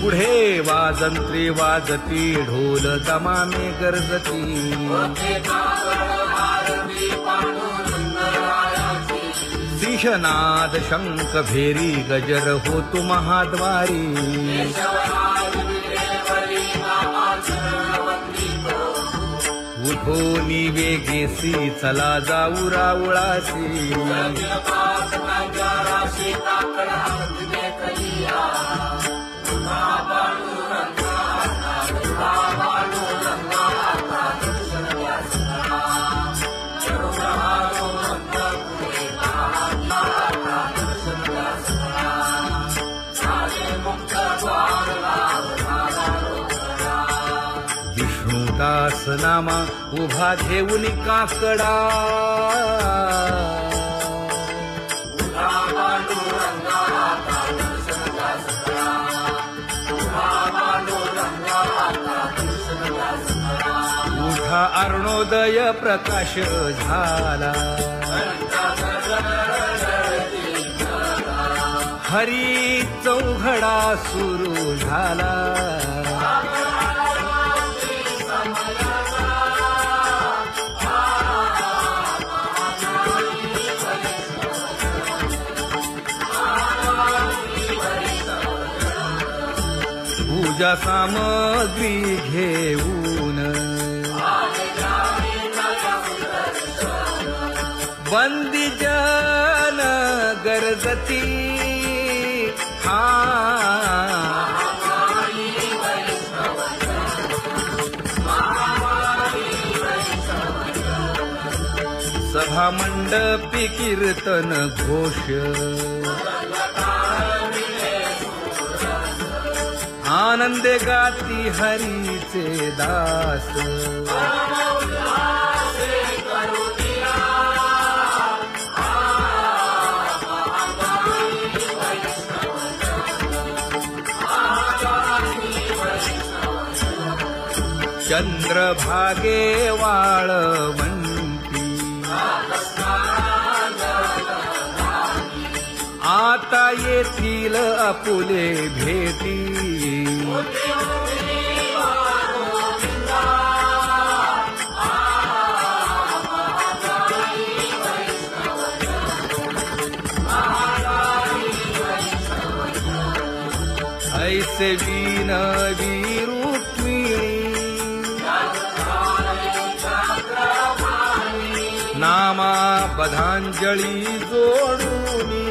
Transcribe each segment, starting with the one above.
पुढे वाजंत्री वाजती ढोल दमामे गरजती सिंहनाद शंख भेरी गजर होतु महाद्वारी उठोनी वेगेसी चला जाऊ रावळासी विष्णुदास नामा उभा घेऊन काकडा उठा अरुणोदय प्रकाश झाला हरी चौघडा सुरू झाला पूजा सामग्री घेऊन बंदी जन गरजती सभा मंडपी कीर्तन घोष आनंदे गाती हरीचे दास चंद्रभागे वाळवंती आता येथील आपुले भेटी ऐसे विनवी रुक्मिणी नामा पदांजली जोडूनी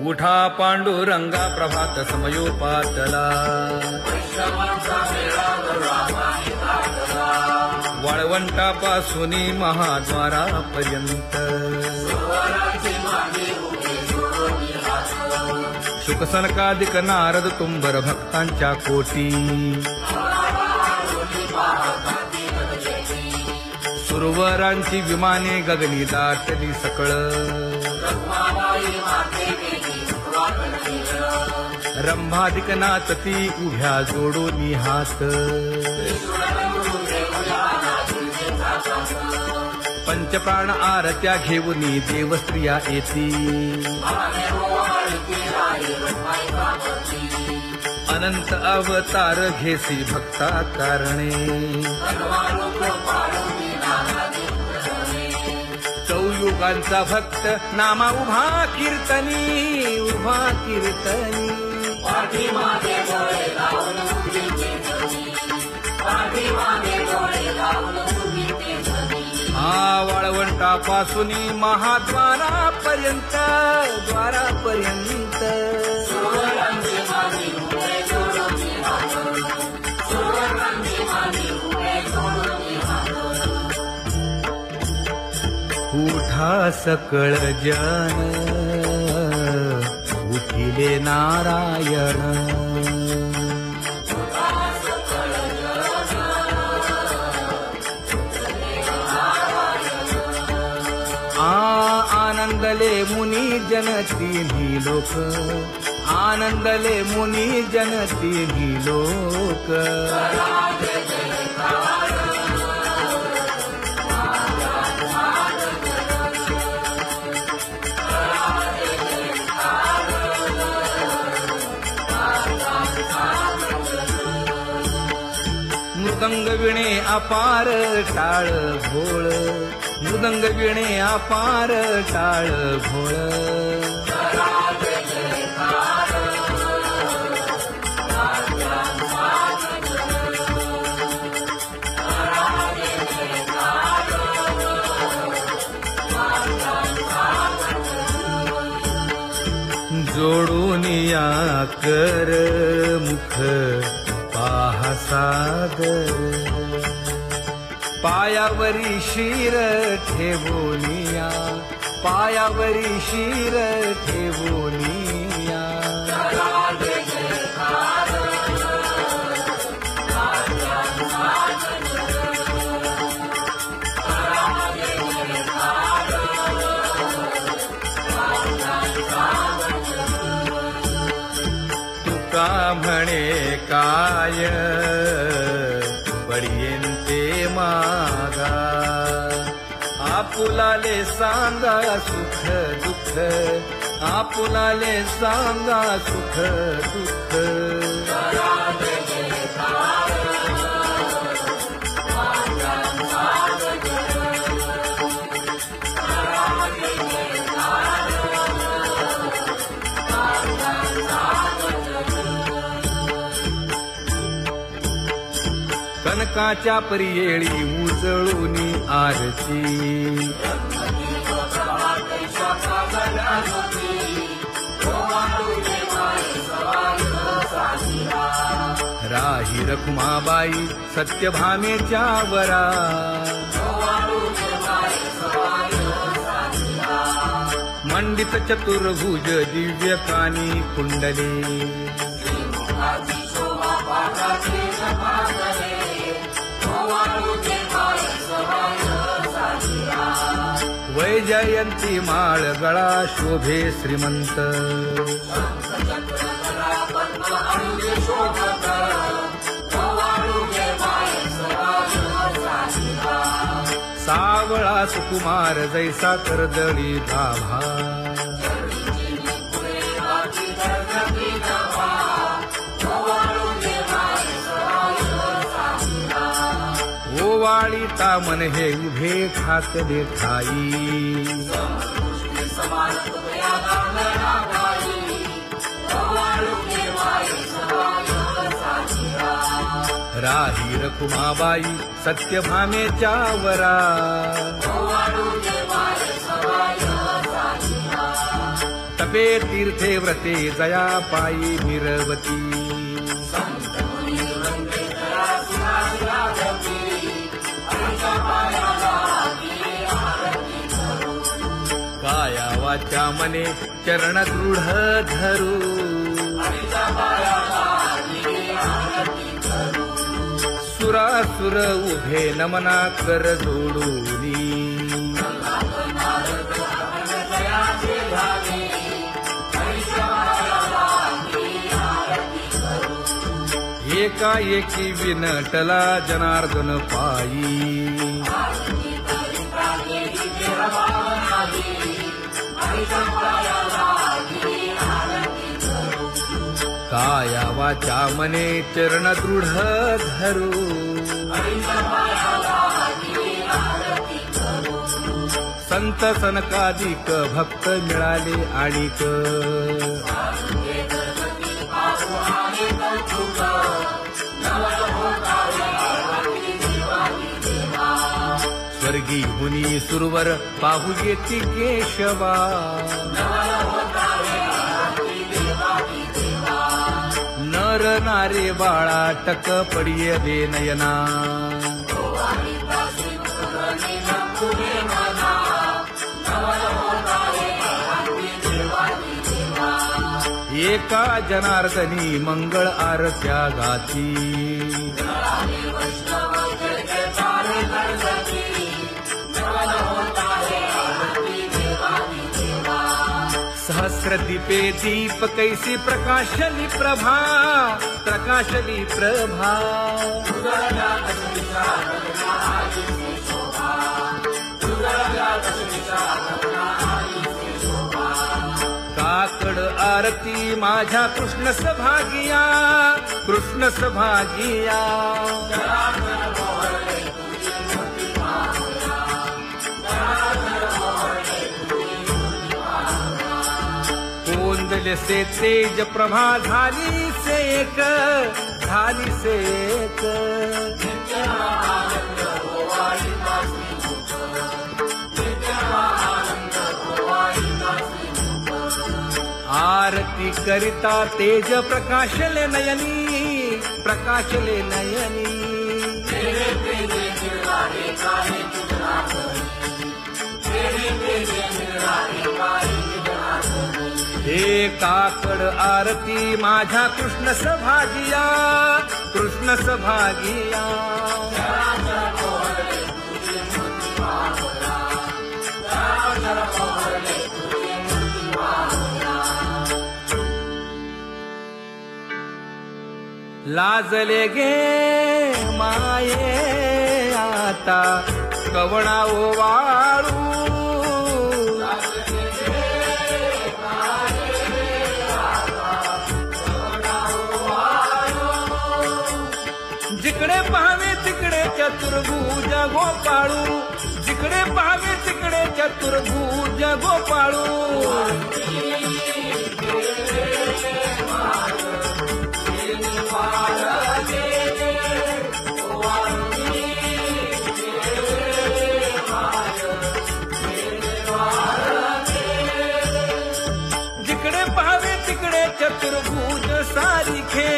उठा पांडुरंगा प्रभात समयोपातला वाळवंटापासून महाद्वारापर्यंत शुकसनकादिक नारद तुंबर भक्तांच्या कोटी सुरवरांची विमाने गगनी दाटली सकळ रंभादिक नाचती उभ्या जोडोनी हात पंचप्राण आरत्या घेऊनी देवस्त्रिया येती अनंत अवतार घेसी भक्ता कारणे चौयुगांचा भक्त नामा उभा कीर्तनी उभा कीर्तनी वाळवंटापासून महाद्वारापर्यंत द्वारापर्यंत उठा सकळ जन उठिले नारायण आनंदले मुनी जन तिन्ही लोक, आनंदले मुनी जन तिन्ही लोक. मृदंग विणे अपार टाळ भोळ, मृदंग विणे अपार टाळ भोळ. जोडून या कर मुख पाहा सागर, पायावरी शिर ठेवोनिया, पायावरी शिर ठेवोनिया. तुका म्हणे काय बडियेंते मागा, आपुलाले सांगा सुख दुःख, आपुलाले सांगा सुख दुःख. कनकाच्या परियेळी उजळूनी आरती, राही रखुमाबाई सत्यभामेच्या वरा, मंडित चतुर्भुज दिव्य कानी कुंडले, वैजयंती माळ गळा शोभे श्रीमंत, सावळा सुकुमार जैसा कर्दळी गाभा, ओवाळी तामन हे उभे खाकले ठाई, राही रखुमाबाई सत्यभामेच्या वरा, तपे तीर्थे व्रते जया पायी मिरवती, काया वाचा मने चरण दृढ धरू, सुरासुर उभे नमना कर जोडूनी, एकाएकी विनटला जनार्दन पायी, काया वाचा मने चरण दृढ धरू, संत सनकादिक भक्त मिळाले आणिक, स्वर्गी मुनी सुरवर पाहू येती केशवा, नर नारे बाळा टक पडिये दे नयना, एका जनार्दनी मंगळ आरत्या गाती, काया वाचा मने सहस्रदीपे दीप कैसी प्रकाशली प्रभा, प्रकाशली प्रभा. काकड आरती माझ्या कृष्ण सभागिया, कृष्ण सभागिया. कोंदले से तेज प्रभा झाली से एक, झाली से एक. आरती करिता तेज प्रकाशले नयनी, प्रकाशले नयनी. हे काकड आरती माझ्या कृष्ण सभागिया, कृष्ण सभागिया. लाजले गे माये आता कवणा ओवाळू. जिकडे पाहावे तिकडे चतुर्भुज गोपाळू, जिकडे पाहावे तिकडे चतुर्भुज गोपाळू. जिकडे पाहावे तिकडे चतुर्भुज सारिखे,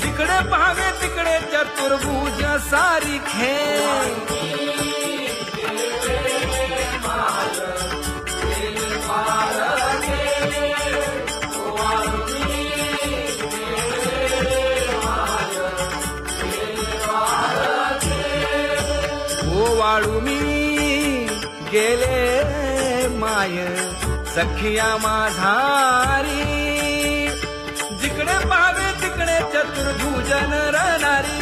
जिकडे पाहावे तिकडे चतुर्भुज सारिखे. ओवाळू मी गेले माय सखिया माझारी. जिकडे पाहावे तिकडे चतुर्भुज नरनारी,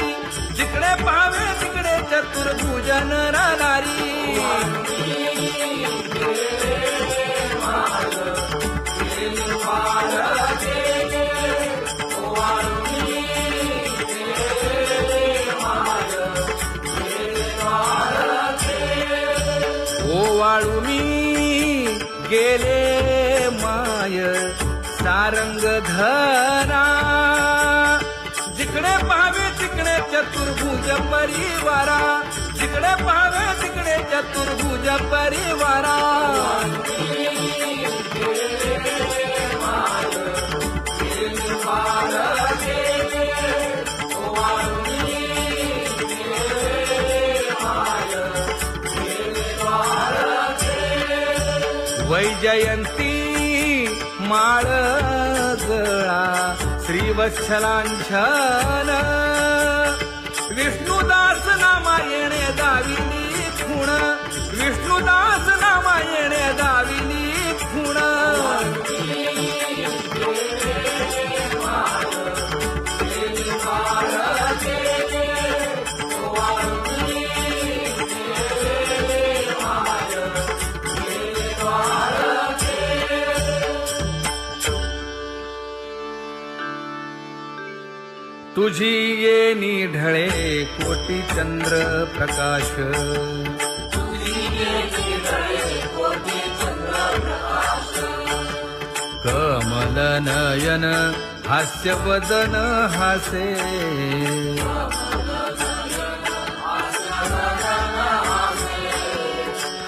जिकडे पाहावे तिकडे चतुर्भुज नरनारी. ओवाळू मी गेले माय सारंग धरा. जिकडे पाहावे तिकडे चतुर्भुज परिवारा, जिकडे पाहावे तिकडे चतुर्भुज परिवारा. वैजयंती माळ गळा श्रीवत्सलांछन. विष्णुदास नामायणे दाविनी खूण, विष्णुदास नामायणे दाविनी खूण. तुझी येनी ढळे कोटी चंद्र प्रकाश. कमल नयन हास्य वदन हासे.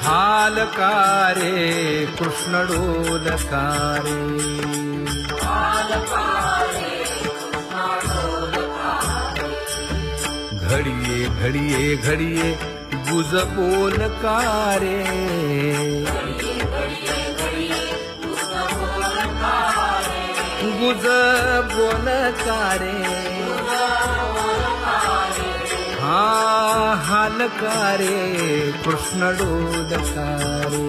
हालकारे कृष्ण डोलकारे. घडिये घडिये घडिये गुज बोलकारे. गुज बोलकारे. हा हालकारे कृष्ण डोलकारे.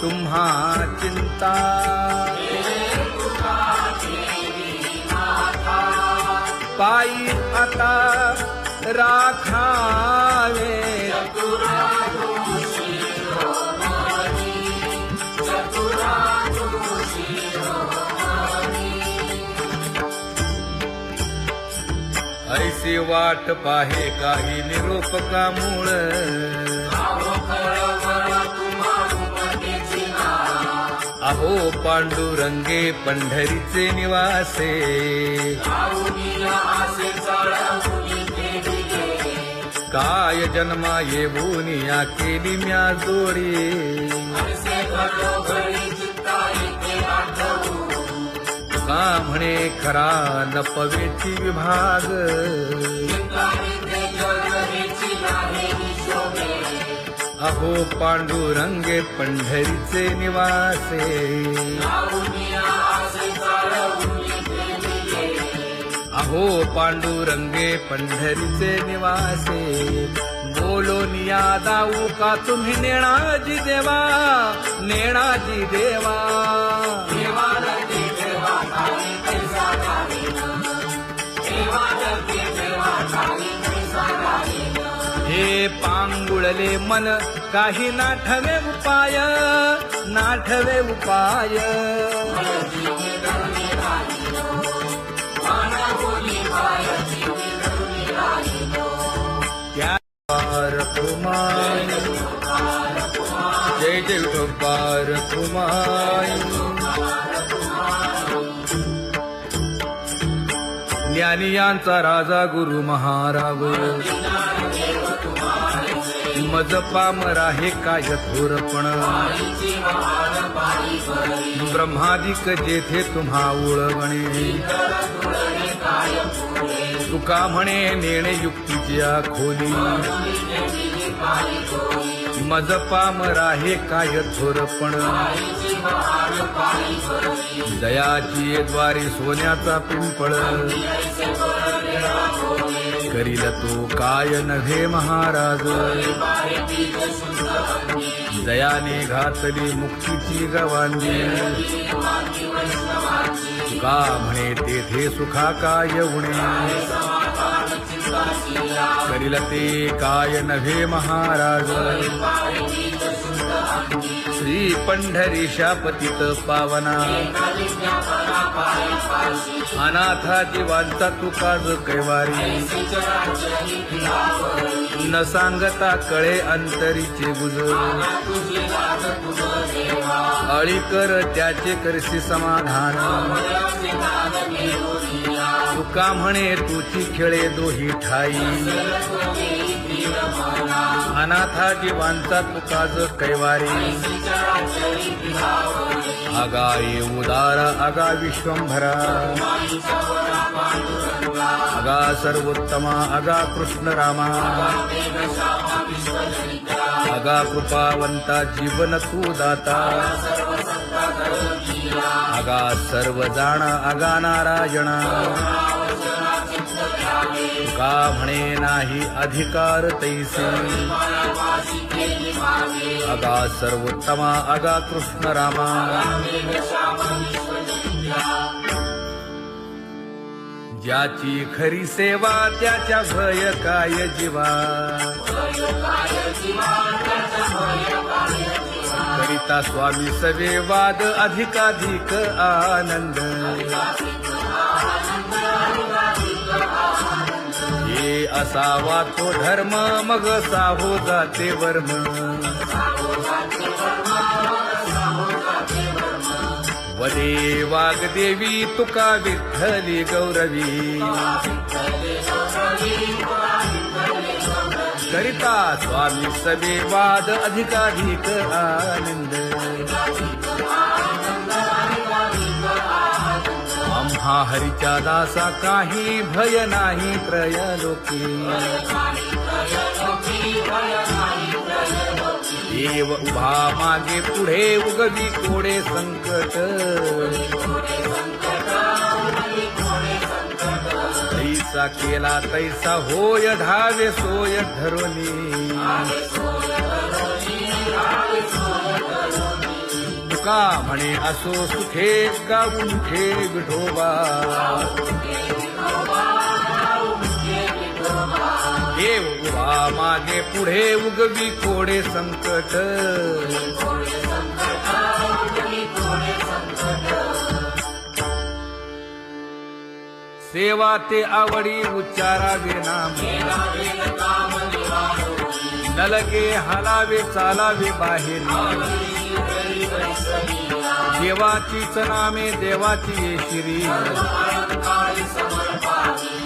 तुम्हा चिंता पायी आता राखावे ऐसी वाट पाहे काही निरोप का मूळ अहो पांडुरंगे पंढरीचे निवासे काय जन्मा येऊन या केली म्या जोडी का म्हणे खरा नपवेची विभाग अहो पांडुरंगे पंढरीचे निवासे अहो पांडुरंगे पंढरीचे निवासे बोलोनिया दाऊ का तुम्ही नेणाजी देवा नेणाजी देवा हे पांगुळले मन काही नाठवे उपाय नाठवे उपाय जय जय विठोबार कुमार ज्ञानियांचा राजा गुरु महाराज मज पामरा हे काय थोरपण ब्रह्मादिक जेथे तुम्हा उळवणे तुका म्हणे नेणे युक्तीची खोली मज पामरा हे काय थोरपण दयाची द्वारी सोन्याचा पिंपळ करील तो काय नव्हे महाराज दयाने घातली मुक्तीची गवांगी का म्हणे तेथे सुखा काय उणे करील ते काय नव्हे महाराज श्री पंढरीशा पतित पावना अनाथा जीवांचा तुका ज कैवारी न सांगता कळे अंतरीचे गुज अळी कर त्याचे करशी समाधान तुका म्हणे तुची खेळे दोही ठाई अनाथा जीवांचा तुका ज कैवारी आगा ये उदार आगा विश्वंभरा आगा सर्वोत्तमा आगा कृष्ण रामा आगा कृपावंता जीवन तू दाता आगा सर्व जाणा आगा नारायणा का म्हणे नाही अधिकार तैसे आगा सर्वोत्तमा आगा कृष्ण रामा ज्याची खरी सेवा त्याच्या भय काय जीवा करिता स्वामी सवे वाद अधिकाधिक आनंद हे असावा तो धर्म मग साहो जाते वर्म वदे वाग्देवी तुका विठ्ठली गौरवी करिता स्वामी सवे वाद अधिकाधिक आनंद आम्हा हरीच्या दासा काही भय नाही त्रयलोकी देव उभा मागे पुढे उगवी कोडे संकट तैसा केला तैसा होय धावे सोय धरोनी तुका म्हणे असो सुखे गाऊन घे विठोबा देव उभा मागे पुढे उगवी कोडे संकट सेवा ते आवडी उच्चारावे नाम न लगे हालावे चालावे बाहेरी देवाचीच नामे देवाची येशिरी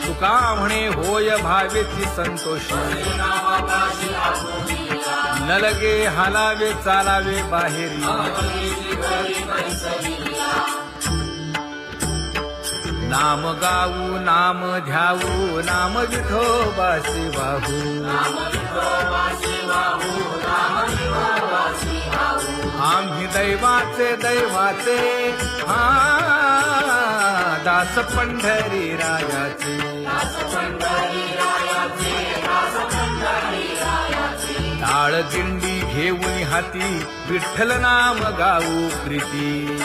तुका म्हणे होय भावेची संतोषी न लगे हालावे चालावे बाहेरी नाम गाऊ नाम ध्याऊ नाम विठोबासी वाहू आम्ही दैवाचे हा दास पंढरी रायाचे टाळ दिंडी घेऊन हाती विठ्ठल नाम गाऊ प्रीती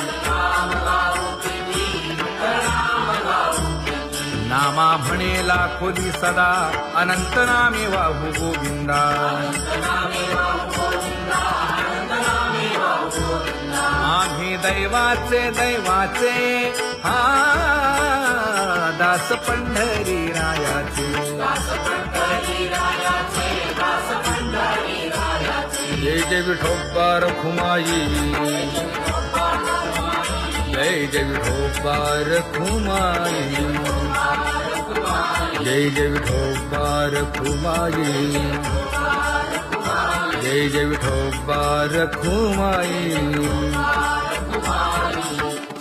नामा म्हणेला खोली सदा अनंत नामे वाहू गोविंदा आम्ही दैवाचे हा दास पंढरी रायाचे जय जय विठोबा रखुमाई जय जय विठोबा रखुमाई जय जय विठोबा रखुमाई जय जय विठोबा रखुमाई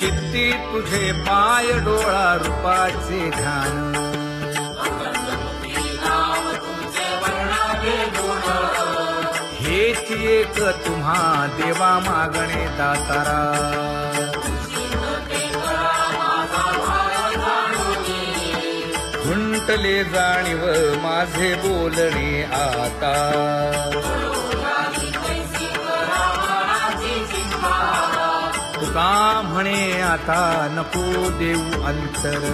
चित्ती तुझे पाय डोळा रूपाचे ध्यान हेच एक तुम्हा देवा मागणे दातारा खुंटले जाणीव माझे बोलणे आता तुका म्हणे आता नको देऊ अंतर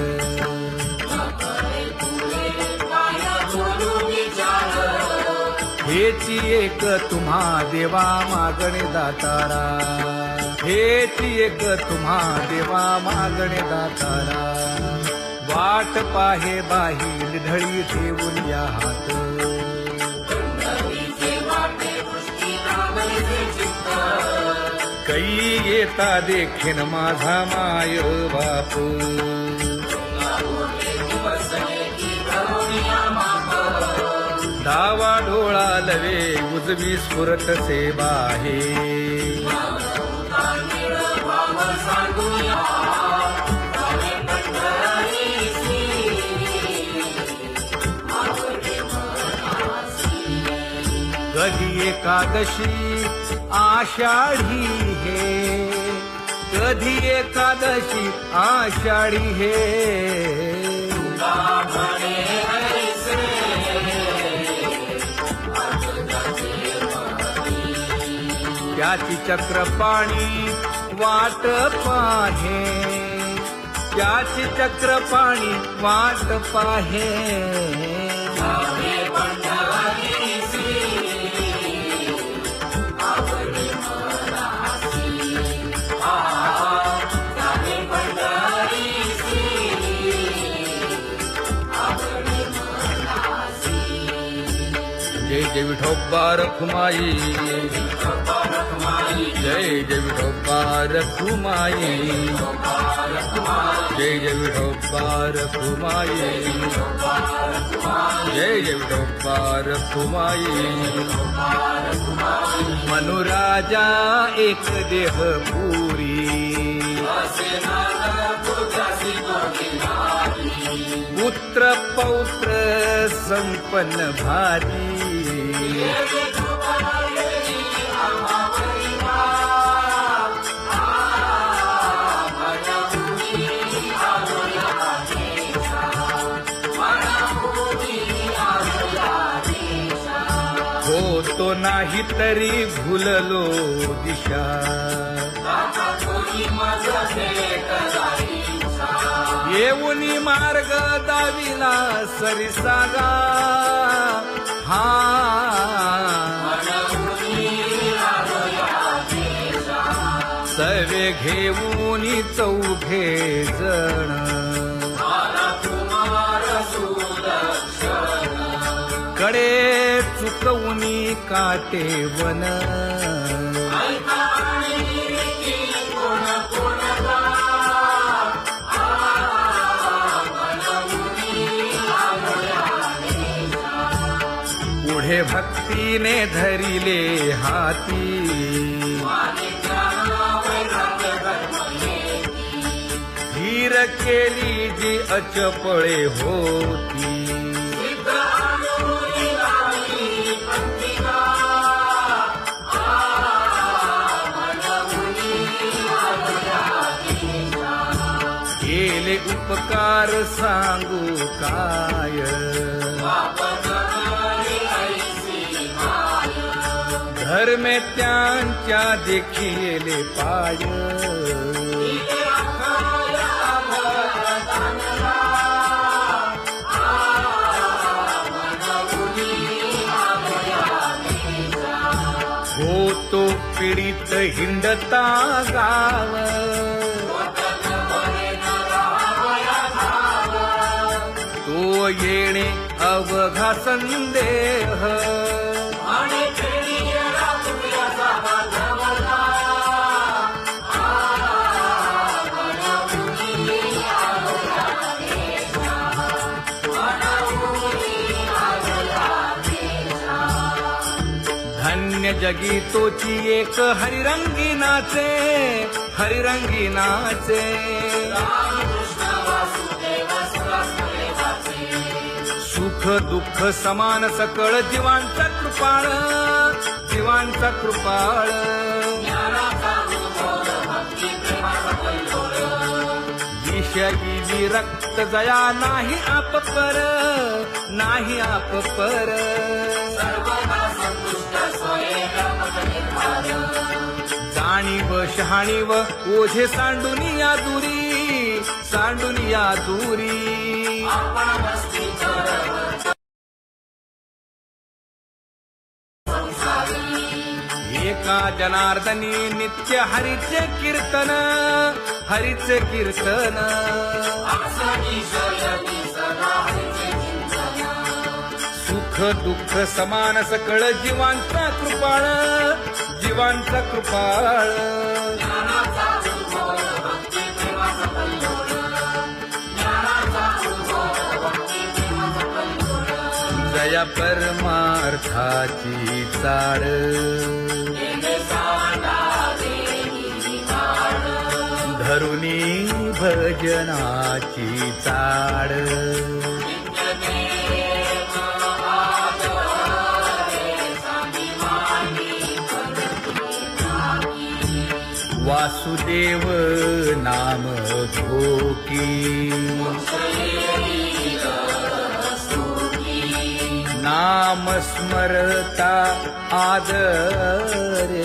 हेची एक तुम्हा देवा मागणे दातारा हेची एक तुम्हा देवा मागणे दातारा वाट पाहे बाही ढळी ठेवून या हात कै येता देखेन माझा माय बाप डावा डोळा लवे उजवी स्फुरत से बाहे कधी एकादशी आषाढी हे कधी एकादशी आषाढी हे त्याची चक्रपाणी वाट पाहे त्याची चक्रपाणी वाट पाहे जय जय विठोबा रखुमाई जय जय विठोबा रखुमाई जय जय विठोबा रखुमाई जय जय विठोबा रखुमाई मनुराजा एक देह पुरी पुत्र पौत्र संपन्न भारी हो तो नाही तरी भुललो दिशा येऊनी मार्ग दाविला सरिसागा हा सवे घेऊनी चौघे जण कडे चुकवूनी काटे वन पुढे भक्तीने धरिले हाती धीर केली जी अचपळे होती केले उपकार सांगू काय धर्मे त्यांच्या देखिले पाय होतो पीडित हिंडता गाव तो येणे अवघा संदेह धन्य जगी तोची एक हरिरंगी नाचे हरिरंगी नाचे सुख दुःख समान सकळ जीवांचा कृपाळ जीवांचा कृपाळ विषयी विरक्त जया नाही आपपर नाही आपपर जाणीव शहाणीव ओझे सांडुनिया दूरी एका जनार्दनी नित्य हरीचे कीर्तन सुख दुःख समान सकळ जीवांचा कृपाळ जया परमार्थाची चाळ धरुनी भजनाची चाळ वासुदेव नाम घोकी नाम स्मरता आदरे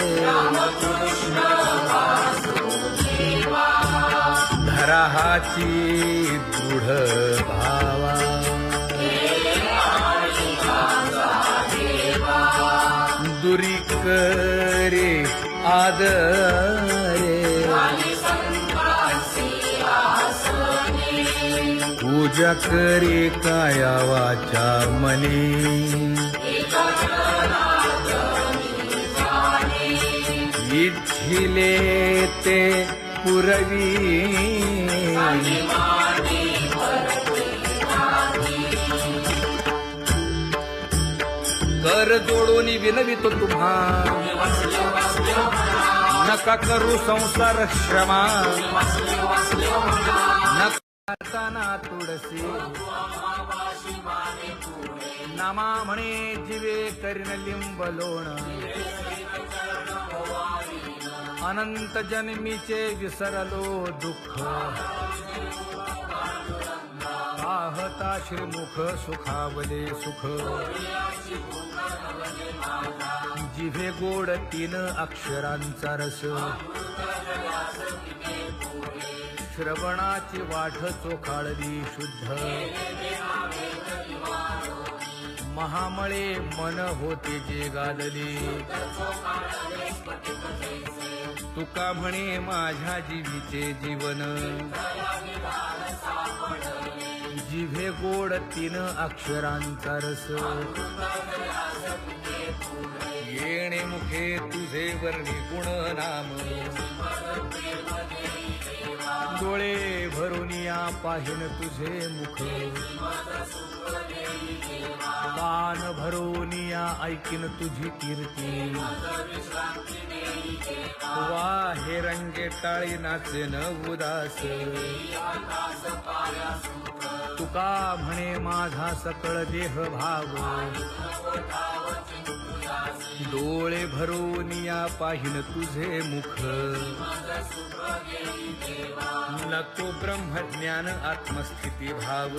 धराहाची दृढ भावा दुरी करे आदरे पूजा करे काया वाचा मनी इच्छिले ते पुरवी कर जोडून विनवितो तुम्हा नका करू संसार श्रमा नका तुळसी नामा म्हणे जीवे करीन लिंब लोण अनंत जन्मीचे विसरलो दुःख पाहता श्रीमुख सुखावले सुख जिभे गोड 3 अक्षरांचा रस श्रवणाची वाट चोखाळली शुद्ध महामळे मन होते जे गादले तुका म्हणे माझ्या जीवीचे जीवन जिभे गोड 3 अक्षरांचा रस येणे मुखे तुझे वर्णी गुण नाम डोळे भरूनिया पाहिन तुझे मुख कान भरूनिया ऐकिन तुझी कीर्ती वाहे रंगे टाळी नाचेन उदास तुका म्हणे माझा सकळ देह भाव डोळे भरूनिया पाहिन तुझे मुख नको ब्रह्मज्ञान आत्मस्थिती भाव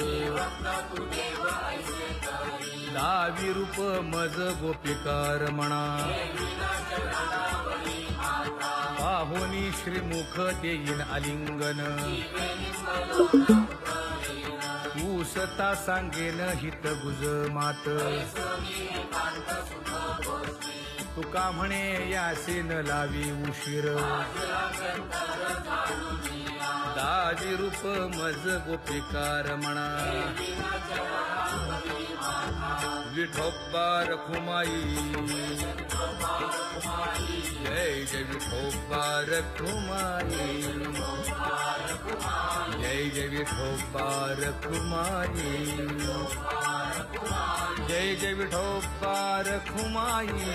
दावी रूप मज गोपिकार म्हणा पाहुनी श्रीमुख देईन आलिंगन ऊसता सांगेन हित गुज मात तुका म्हणे यासे न लावी उशीर दाजी रूप मज गोपिकार म्हणा विठोबा रखुमाई जय जय विठोबा रखुमाई जय जय विठोबा रखुमाई जय जय विठोबा रखुमाई